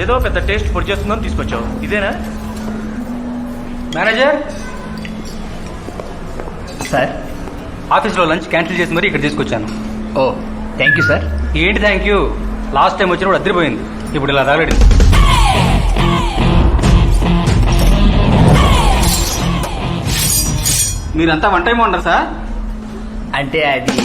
ఏదో పెద్ద టేస్ట్ పొడి చేస్తుందని తీసుకొచ్చావు, ఇదేనా? మేనేజర్ సార్, ఆఫీస్లో లంచ్ క్యాన్సిల్ చేసి మరీ ఇక్కడ తీసుకొచ్చాను. ఓ థ్యాంక్ యూ సార్. ఏంటి థ్యాంక్ యూ? లాస్ట్ టైం వచ్చినప్పుడు అద్దరిపోయింది, ఇప్పుడు ఇలా తగలడింది. మీరంతా వన్ టైం ఉండరు సార్? అంటే అది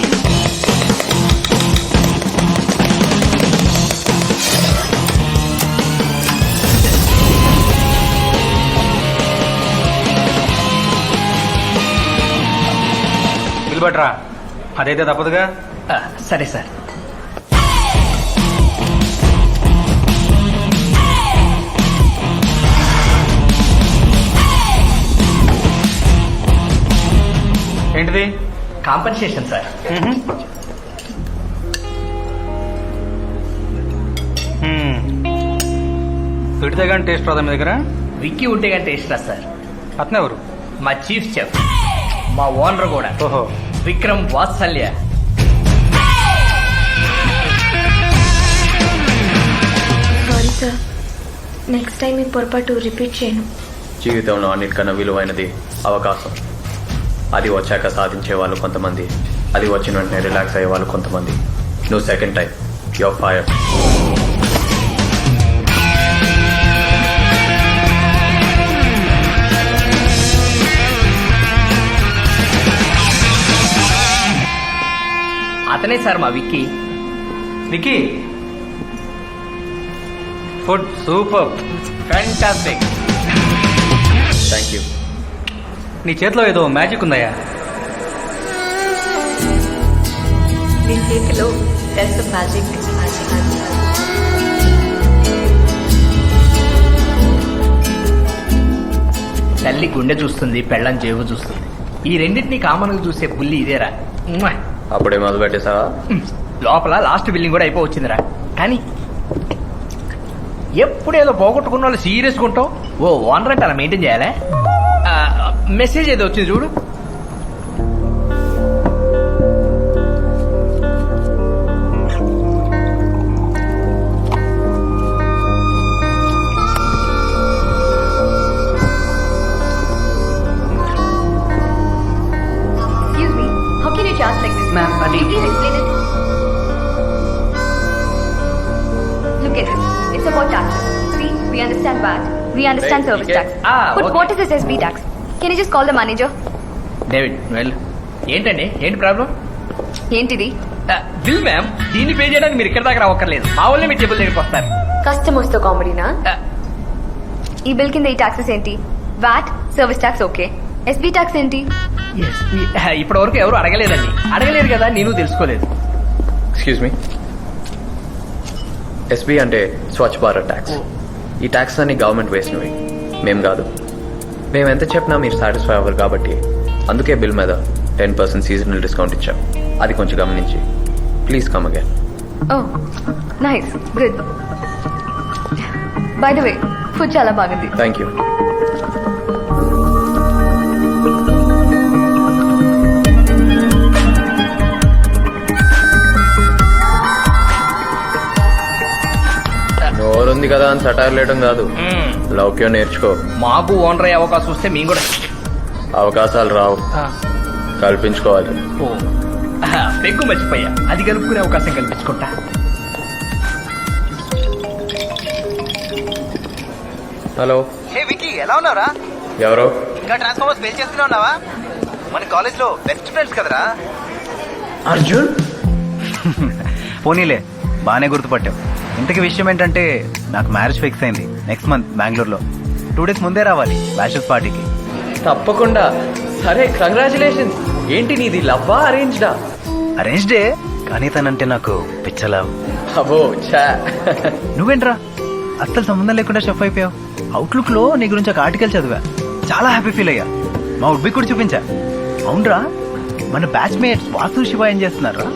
బిల్బట్రా, అదైతే తప్పదుగా. సరే సార్. ఏంటిది? Compensation sir. పెడితే కానీ టేస్ట్ రాదా మీ దగ్గర? విక్కీ ఉంటే కానీ టేస్ట్ రా సార్. అతను ఎవరు? మా చీఫ్ చెఫ్, మా ఓనర్ కూడా. ఓహో, విక్రమ్ వాత్సల్య. సారీ సార్, నెక్స్ట్ టైం ఈ పొరపాటు రిపీట్ చేయను. జీవితంలో అన్నిటికన్నా విలువైనది అవకాశం. అది వచ్చాక సాధించే వాళ్ళు కొంతమంది, అది వచ్చిన వెంటనే రిలాక్స్ అయ్యే వాళ్ళు కొంతమంది. నువ్వు సెకండ్ టైం, యువర్ ఫైర్. అతనే సార్ మా Vicky. Vicky, food super, fantastic. Thank you. నీ చేతిలో ఏదో మ్యాజిక్ ఉందయ్యా. దీని చేతిలో టెస్ట్ మ్యాజిక్. తల్లి గుండె చూస్తుంది, పెళ్ళం జేబు చూస్తుంది. ఈ రెండింటినీ కామన్ గా చూసే పుల్లి ఇదేరా. ఉమ్మా. అప్పుడే మొదలు పెట్టేసావా? లోపల లాస్ట్ బిల్లింగ్ కూడా అయిపోవచ్చిందిరా. కానీ ఎప్పుడేదో పోగొట్టుకున్న వాళ్ళు సీరియస్గా ఉంటావు. ఓ ఓనర్ అంటే అలా మెయింటైన్ చేయాలా? మెసేజ్ ఏదో వచ్చింది చూడు. Excuse me, how can you charge like this? Ma'am, Can you please explain it? Look at this. It's about taxes. See, we understand VAT. We understand Right, service okay. tax. But okay. what is this SB tax? Can you just call the manager? David well, ఏంటండి, ఏంటి problem? ఏంటిది? Bill ma'am, దీన్ని pay చేయడానికి మీరు ఇక్కడ దాకా రావక్కర్లేదు. మా వాళ్ళే మీ టేబుల్ దగ్గరికి వస్తారు. కస్టమర్స్ తో కామెడీనా? ఈ బిల్ కింద ఈ టాక్సెస్ ఏంటి? VAT, service tax okay. SB tax ఏంటి? ఇప్పటి వరకు ఎవరు అడగలేదండి. అడగలేదు కదా, నేను తెలుసుకోలేదు. Excuse me. ఎస్బీ అంటే స్వచ్ఛ భారత్ ట్యాక్స్. ఈ ట్యాక్స్ అన్ని గవర్నమెంట్ వేసినవి, మేం కాదు. మేము ఎంత చెప్పినా మీరు సాటిస్ఫై అవ్వరు కాబట్టి అందుకే బిల్ మీద 10% సీజనల్ డిస్కౌంట్ ఇచ్చాం. అది కొంచెం గమనించి please come again. Oh nice, good. By the way, food చాలా బాగుంది. Thank you. నోరుంది కదా అని సటార్ లేయడం కాదు, లౌక్యం నేర్చుకో. మాకు ఓనర్ అయ్యే అవకాశం వస్తే మేము కూడా అవకాశాలు రావు, కల్పించుకోవాలి. పెగ్గు మర్చిపోయా, అది కలుపుకునే అవకాశం కల్పించుకుంటా. హలో. హే వికీ, ఎలా ఉన్నారా? ఎవరో? ఇంకా ట్రాన్స్ఫార్మర్స్ బిల్ చేస్తూనే ఉన్నావా? మన కాలేజ్ లో బెస్ట్ ఫ్రెండ్స్ కదరా. అర్జున్. పోనీలే, బాగానే గుర్తుపట్టావు. ఇంతకీ విషయం ఏంటంటే, నాకు మ్యారేజ్ ఫిక్స్ అయింది నెక్స్ట్ మంత్ బెంగళూరులో. 2 days ముందే రావాలి బ్యాషెస్ పార్టీకి. తప్పకుండా. సరే, కంగ్రాచులేషన్స్. ఏంటి నీది లవ్వా అరేంజ్డా? అరేంజ్డే, కానీ తనంటే నాకు పిచ్చలా. అబ్బో చా. నువ్వేంట్రా అస్సలు సంబంధం లేకుండా షెఫ్ అయిపోయావు? అవుట్లుక్ లో నీ గురించి ఒక ఆర్టికల్ చదివా, చాలా హ్యాపీ ఫీల్ అయ్యా. మా ఉడ్బి కూడా చూపించా. అవునరా, మన బ్యాచ్ మేట్స్ వాసు శివ ఏం చేస్తున్నారా?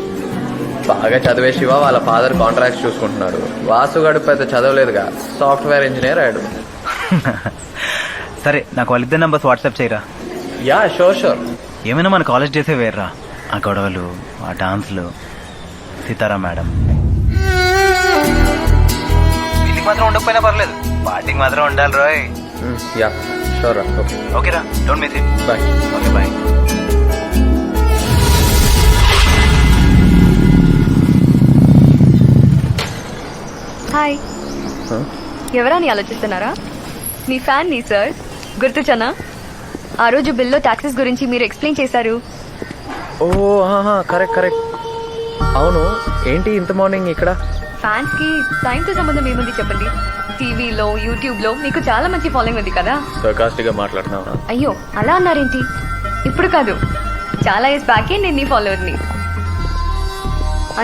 బాగా చదివే శివ వాళ్ళ ఫాదర్ కాంట్రాక్ట్స్ చూసుకుంటున్నాడు. వాసుగాడు పెద్ద చదవలేదుగా, సాఫ్ట్వేర్ ఇంజనీర్ అయ్యాడు. సరే, నాకు వాళ్ళిద్దరు నంబర్స్ వాట్సాప్ చేయరా. Yeah sure sure. ఏమైనా మన కాలేజ్ డేసే వేర్రా, ఆ గొడవలు, ఆ డాన్స్లు. సీతారా మేడం, మాత్రం ఉండకపోయినా పర్లేదు పార్టీకి మాత్రం ఉండాలి రోయ్. యా షూర్ రా. ఓకే ఓకేరా, don't miss it. Bye. Okay bye. Hi, ఎవరని ఆలోచిస్తున్నారా? మీ ఫ్యాన్ ని సార్, గుర్తుచనా? ఆ రోజు బిల్లో టాక్సెస్ గురించి మీరు ఎక్స్ప్లెయిన్ చేశారు. ఓ కరెక్ట్ కరెక్ట్. అవును, ఏంటి ఇంత మార్నింగ్ ఇక్కడ? ఫ్యాన్స్ కి టైం తో సంబంధం ఏముంది చెప్పండి? టీవీలో, యూట్యూబ్ లో మీకు చాలా మంచి ఫాలోయింగ్ ఉంది కదా. సర్కాస్టిక్ గా మాట్లాడుతున్నావా? అయ్యో అలా అన్నారేంటి? ఇప్పుడు కాదు, చాలా ఇయర్స్ బ్యాకే నేను నీ ఫాలోవర్ని.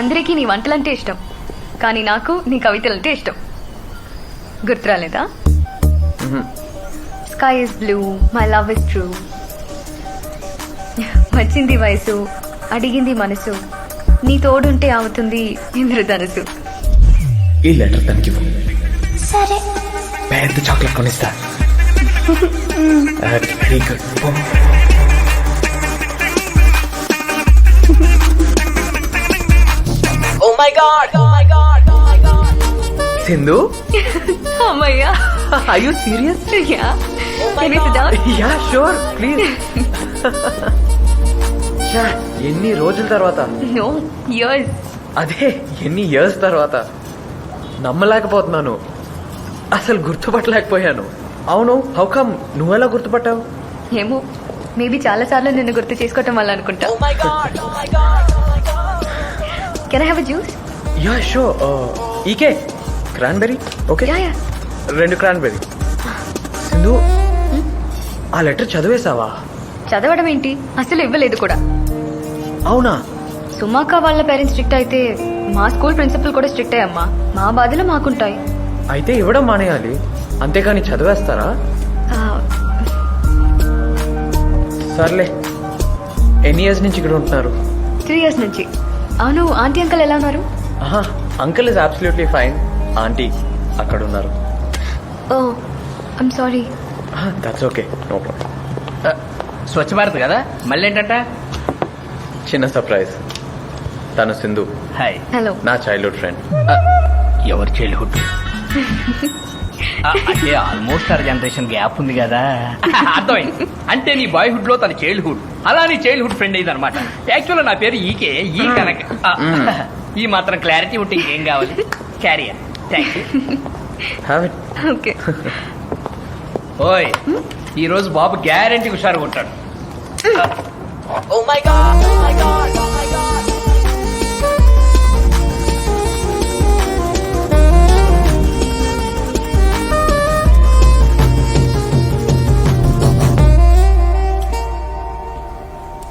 అందరికీ నీ వంటలంటే ఇష్టం, కానీ నాకు నీ కవితలంటే ఇష్టం. గుర్తురాలేదా? Sky is blue, my love is true, వచ్చింది వయసు, అడిగింది మనసు, నీ తోడుంటే అవుతుంది ఇంద్రధనుసు. ఈ లెటర్ తనకి సరే, పెద్ద చాక్లెట్ కొనిస్తా. Very good. సింధు, అమ్మయ్యా, are you serious? Yeah, can you sit down? Yeah, sure, please. ఎన్ని రోజుల తర్వాత? No, years. అదే, ఎన్ని ఇయర్స్ తర్వాత. నమ్మలేకపోతున్నాను, అసలు గుర్తుపట్టలేకపోయాను. అవును, హౌ కమ్ నువ్వెలా గుర్తుపట్టావు? ఏమో, మేబీ చాలా సార్లు నిన్ను గుర్తు చేసుకోవటం వల్ల అనుకుంటా. Can I have a juice? Yeah sure. ఈకే cranberry. Okay, yeah yeah. 2 cranberry. Sindhu, ఆ లెటర్ చదివేశావా? చదవడం ఏంటి, అసలు ఇవ్వలేదు కూడా. అవునా? సుమాక వాళ్ళ పేరెంట్స్ స్ట్రిక్ట్ అయితే మా స్కూల్ ప్రిన్సిపల్ కూడా స్ట్రిక్ట్ అయ్యమ్మా. మా బాధలు మాకుంటాయి. అయితే ఇవ్వడం మానేయాలి, అంతేకాని చదివేస్తారా? ఆ, సర్లే. ఎన్ని ఇయర్స్ నుంచి ఇక్కడ ఉంటున్నారు? 3 years నుంచి. అవును, ఆంటీ అంకల్ ఎలా ఉన్నారు? Uncle is absolutely fine. Aunty అక్కడ ఉన్నారు. Oh, I'm sorry. That's okay, no problem. Swachh Bharat కదా, మళ్ళీ ఏంటంట? చిన్న సర్ప్రైజ్. తను సింధు, హాయ్. హలో. నా చైల్డ్హుడ్ ఫ్రెండ్. ఎవరి చైల్డ్హుడ్? అంటే ఆల్మోస్ట్ 6 జనరేషన్ గ్యాప్ ఉంది కదా. అర్థమైంది. అంటే నీ బాయ్హుడ్ లో తన చైల్డ్హుడ్, అలా నీ చైల్డ్హుడ్ ఫ్రెండ్ అయింది అనమాట. యాక్చువల్ నా పేరు ఈకే, ఈ కనుక ఈ మాత్రం క్లారిటీ ఉంటే ఏం కావాలి. Carrier. Thank you. Have it. Okay. ఓయ్, ఈ రోజు బాబు గ్యారెంటీ హుషారుగా ఉంటాడు.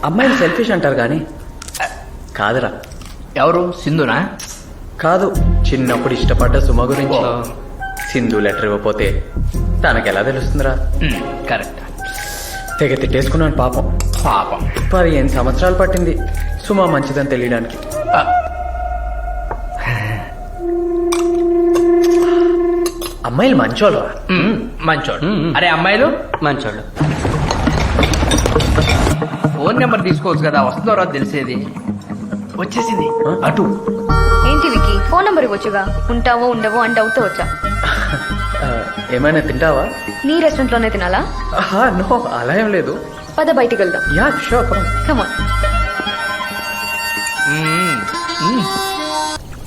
అమ్మాయిలు సెల్ఫిష్ అంటారు కానీ కాదురా. ఎవరు? సింధునా? కాదు, చిన్నప్పుడు ఇష్టపడ్డ సుమ గురించి. సింధు లెటర్ ఇవ్వకపోతే తనకెలా తెలుస్తుందిరా? కరెక్ట్. తెగ తిట్టేసుకున్నాను పాపం. పాపం. 15 సంవత్సరాలు పట్టింది సుమ మంచిదని తెలియడానికి. అమ్మాయిలు మంచోళ్ళు. మంచోడు. అరే అమ్మాయిలు మంచోళ్ళు. ఫోన్ నెంబర్ తీసుకోవచ్చు కదా, వస్తుందో రాదు తెలిసేది. వచ్చేసింది అటు. ఏంటి వికీ, ఫోన్ నంబర్ ఇవ్వచ్చుగా. ఉంటావో ఉండవో అని డౌట్ తో వచ్చా. ఏమైనా తింటావా? నీ రెస్టారెంట్ లోనే తినాలా? నో, అలా ఏం లేదు. పద బయటికి వెళ్దాం. Yeah sure, come on.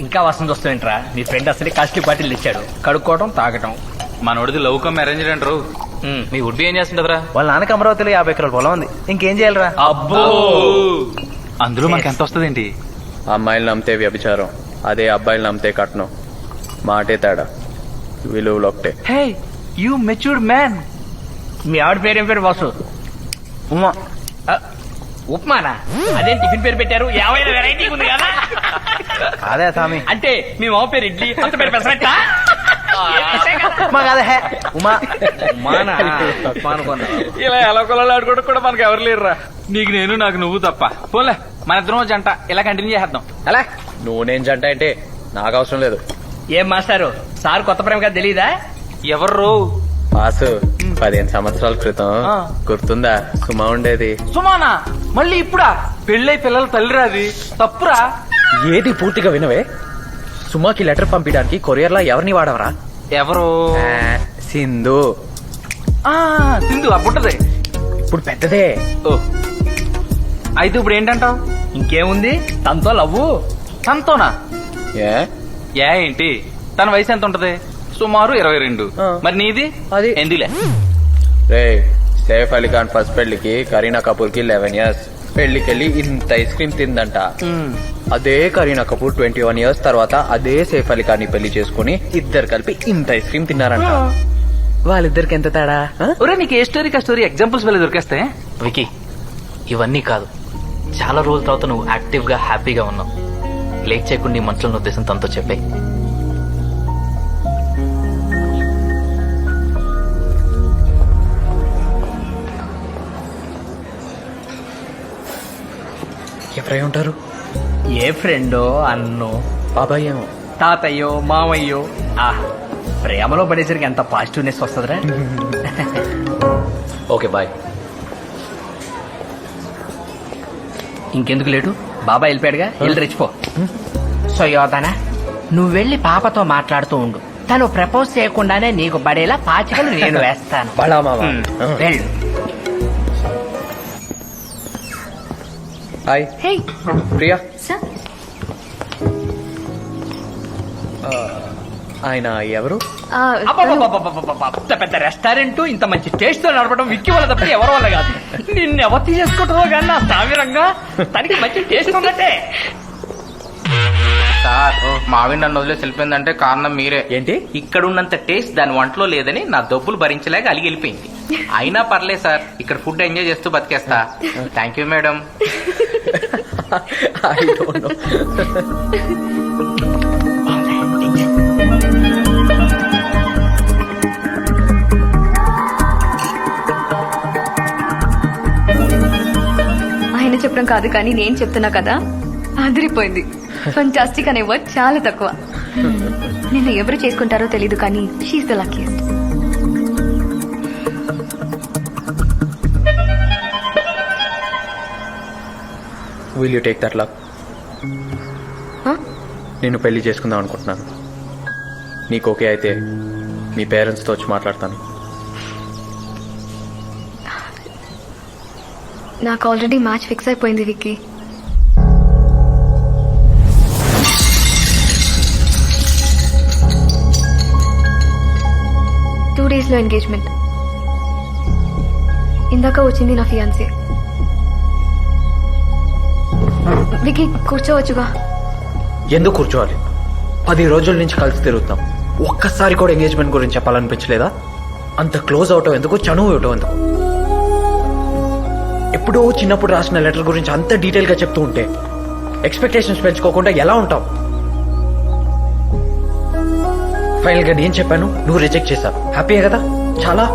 ఇంకా వస్తుంది వస్తుంటరా. నీ ఫ్రెండ్ అసలు కాస్ట్లీ బాటిల్ తెచ్చాడు, కడుక్కోవడం తాగటం. మనోడిది లవ్ కమ్ అరేంజ్ అంటారు. మీ వుడ్ ఏం చేస్తుంటదిరా? వాళ్ళ నాన్నకి అమరావతిలో 50 ఎకరాల పొలం ఉంది, ఇంకేం చేయాలరా? అబ్బో, అందులో మనకి ఎంత వస్తుంది ఏంటి? అమ్మాయిలు నమ్మితే వ్యభిచారం, అదే అబ్బాయిలు నమ్మితే కట్నం. మాటే తేడా, విలువలు ఒకటే. Hey you matured man. మీ ఆవిడ పేరేం పేరు? వాసు. ఉమా. ఉప్మానా? అదే టిఫిన్ పేరు పెట్టారు, 50 వెరైటీ ఉంది కదా. అదే స్వామి. అంటే మీ మామ పేరు ఇడ్లీ, అత్త పేరు పెసరట్టా? ఉమా కాదే, హే ఉమా. ఉమానా? ఉప్మా అనుకున్నా. ఇలా ఎలా కొలాలు ఆడుకోవడం కూడా మనకు ఎవరు లేరురా. నీకు నేను, నాకు నువ్వు తప్ప. పోన్లే, మన ఇద్దరం జంట ఇలా కంటిన్యూ చేద్దాం. అలా నువ్వు నేను జంట అంటే నాకు అవసరం లేదు. ఏం మాస్టారు, సార్ కొత్త ప్రేమ కదా తెలీదా? ఎవరు? పాసు 15 సంవత్సరాల క్రితం గుర్తుందా సుమ ఉండేది? సుమానా? మళ్ళీ ఇప్పుడా? పెళ్ళై పిల్లల తల్లిరా, అది తప్పురా. ఏది పూర్తిగా వినవే. సుమాకి లెటర్ పంపించడానికి కొరియర్లా ఎవరిని వాడవరా? ఎవరు సింధు ఆ, సింధు అప్పుంటది. ఇప్పుడు పెద్దదే. ఓ అయితే ఇప్పుడు ఏంటంటావు? ఇంకేముంది, తనతో లవ్వు. తనతోనా? ఏ ఏంటి, తన వయసు ఎంత ఉంటది? సుమారు 22. ఆ. మరి నీది? అది. ఎందులే. రే సైఫ్ అలీ ఖాన్ ఫస్ట్ పెళ్లికి కరీనా కపూర్ కి 11 years. పెళ్లికెళ్ళి ఇంత ఐస్ క్రీమ్ తిందంట. అదే కరీనా కపూర్ 21 years తర్వాత అదే సైఫ్ అలీ ఖాన్ ని పెళ్లి చేసుకుని ఇద్దరు కలిపి ఇంత ఐస్ క్రీమ్ తిన్నారంట. వాళ్ళిద్దరికి ఎంత తేడా? ఆ? ఒరే నీకు ఏ స్టోరీకి ఆ స్టోరీ ఎగ్జాంపుల్స్ వెళ్ళి దొరికేస్తే. వికీ, ఇవన్నీ కాదు, చాలా రోజుల తర్వాత నువ్వు యాక్టివ్ గా హ్యాపీగా ఉన్నావు. లేట్ చేయకుండా నీ మనసులో ఉద్దేశం తనతో చెప్పే. ఎవరై ఉంటారు? ఏ ఫ్రెండో, అన్నో, బాబాయ్ ఏమో. తాతయ్యో, మామయ్యో. ప్రేమలో పడేసరికి ఎంత పాజిటివ్నెస్ వస్తుందిరా. Okay bye. ఇంకెందుకు లేటు, బాబా వెళ్ళిపోయాడుగా, వెళ్ళి రెచ్చిపో. సుయోధన, నువ్వు వెళ్ళి పాపతో మాట్లాడుతూ ఉండు. తను ప్రపోజ్ చేయకుండానే నీకు పడేలా పాచికలు నేను వేస్తాను. బడా మామ. వెళ్ళు. Hi hey Priya. సార్, ఆయన ఎవరు? అబ్బబ్బబ్బబ్బబ్బబ్బబ్బ, ఇంత పెద్ద రెస్టారెంట్ ఇంత మంచి టేస్ట్ తో నడపడం విక్కి వల్ల తప్ప ఎవరి వల్ల కాదు. నిన్ను ఎవరు తీసుకుంటుందో కానీ నా సామిరంగా తనకి మంచి టేస్ట్ ఉన్నట్టే. సార్ మావి నన్ను వదిలేసి వెళ్ళిపోయిందంటే కారణం మీరే. ఏంటి? ఇక్కడ ఉన్నంత టేస్ట్ దాని వంటలో లేదని నా డబ్బులు భరించలేక అలిగి వెళ్ళిపోయింది. అయినా పర్లేదు సార్, ఇక్కడ ఫుడ్ ఎంజాయ్ చేస్తూ బతికేస్తా. Thank you madam. I don't know. ఆయన చెప్పడం కాదు కానీ నేను చెప్తున్నా కదా, అదిరిపోయింది. ఫంటాస్టిక్ అనే వర్డ్ చాలా తక్కువ. నిన్ను ఎవరు చేసుకుంటారో తెలీదు కానీ she's the luckiest. Will you take that luck? నేను పెళ్లి చేసుకుందాం అనుకుంటున్నాను. నీకు ఓకే అయితే మీ పేరెంట్స్తో వచ్చి మాట్లాడతాను. నాకు ఆల్రెడీ మ్యాచ్ ఫిక్స్ అయిపోయింది విక్కీ. టూ డేస్ లో ఎంగేజ్మెంట్. ఇందాక వచ్చింది నా ఫియాన్సీ. విక్కీ కూర్చోవచ్చుగా. ఎందుకు కూర్చోవాలి? 10 రోజుల నుంచి కలిసి తిరుగుతాం. ఒక్కసారి కూడా ఎంగేజ్మెంట్ గురించి చెప్పాలనిపించలేదా? అంత క్లోజ్ అవటం ఎందుకు, చనువు ఇవ్వటం ఎందుకు? ఎప్పుడో చిన్నప్పుడు రాసిన లెటర్ గురించి అంత డీటెయిల్ గా చెప్తూ ఉంటే ఎక్స్పెక్టేషన్స్ పెంచుకోకుండా ఎలా ఉంటాం? ఫైనల్ గా నేను చెప్పాను, నువ్వు రిజెక్ట్ చేశావు. హ్యాపీయే కదా? చాలా.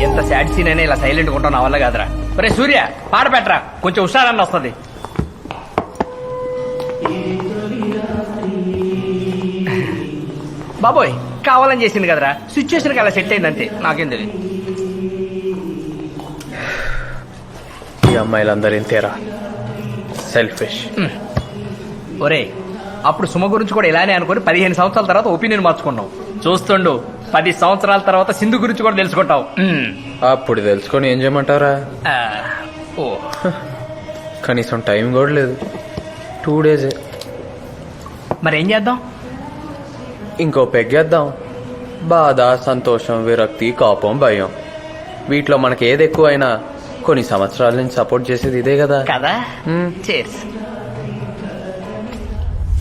ఎంత సాడ్ సీన్ అయినా ఇలా సైలెంట్ ఉంటావు నా వల్ల కాదురా. రే సూర్య, పాట పెట్టరా, కొంచెం హుషారన్న వస్తుంది. బాబోయ్, కావాలని చేసింది కదరా, సిచ్యువేషన్ అలా సెట్ అయింది అంతే, నాకేం తెలియదు. ఈ అమ్మాయిలందరూ ఇంతేరా, సెల్ఫిష్. ఒరే, అప్పుడు సుమ గురించి కూడా ఇలానే అనుకుని 15 సంవత్సరాల తర్వాత ఒపీనియన్ మార్చుకున్నావు. చూస్తుండు, 10 సంవత్సరాల తర్వాత సింధు గురించి కూడా తెలుసుకుంటావు. అప్పుడు తెలుసుకొని ఏం చేయమంటారా? ఓ, కనీసం టైం కూడా లేదు. 2 days. మరేం చేద్దాం? ఇంకో పెగ్గేద్దాం. బాధ, సంతోషం, విరక్తి, కోపం, భయం, వీటిలో మనకి ఏది ఎక్కువైనా కొన్ని సంవత్సరాల నుంచి సపోర్ట్ చేసేది ఇదే కదా. కదా. మ్మ్. చేర్స్.